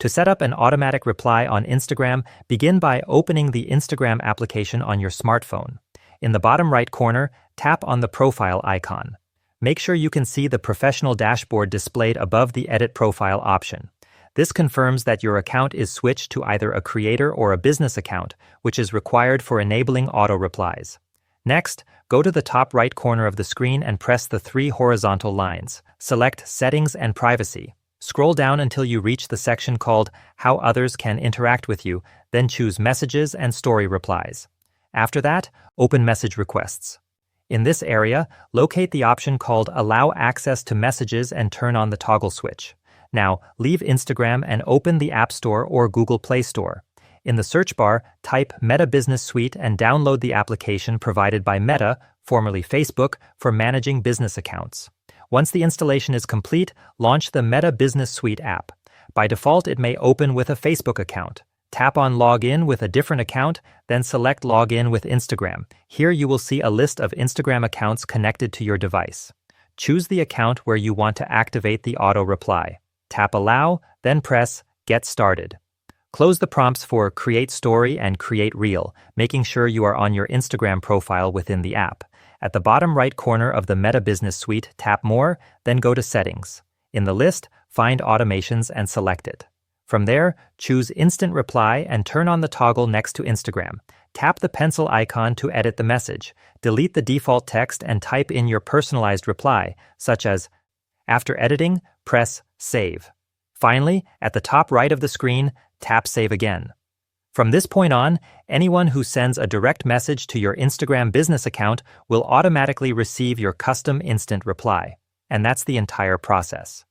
To set up an automatic reply on Instagram, begin by opening the Instagram application on your smartphone. In the bottom right corner, tap on the profile icon. Make sure you can see the professional dashboard displayed above the Edit Profile option. This confirms that your account is switched to either a creator or a business account, which is required for enabling auto replies. Next, go to the top right corner of the screen and press the three horizontal lines. Select Settings and Privacy. Scroll down until you reach the section called How Others Can Interact with You, then choose Messages and Story Replies. After that, open Message Requests. In this area, locate the option called Allow Access to Messages and turn on the toggle switch. Now, leave Instagram and open the App Store or Google Play Store. In the search bar, type Meta Business Suite and download the application provided by Meta, formerly Facebook, for managing business accounts. Once the installation is complete, launch the Meta Business Suite app. By default, it may open with a Facebook account. Tap on Login with a different account, then select Login with Instagram. Here you will see a list of Instagram accounts connected to your device. Choose the account where you want to activate the auto reply. Tap Allow, then press Get Started. Close the prompts for Create Story and Create Reel, making sure you are on your Instagram profile within the app. At the bottom right corner of the Meta Business Suite, tap More, then go to Settings. In the list, find Automations and select it. From there, choose Instant Reply and turn on the toggle next to Instagram. Tap the pencil icon to edit the message. Delete the default text and type in your personalized reply, such as, after editing, press Save. Finally, at the top right of the screen, tap Save again. From this point on, anyone who sends a direct message to your Instagram business account will automatically receive your custom instant reply. And that's the entire process.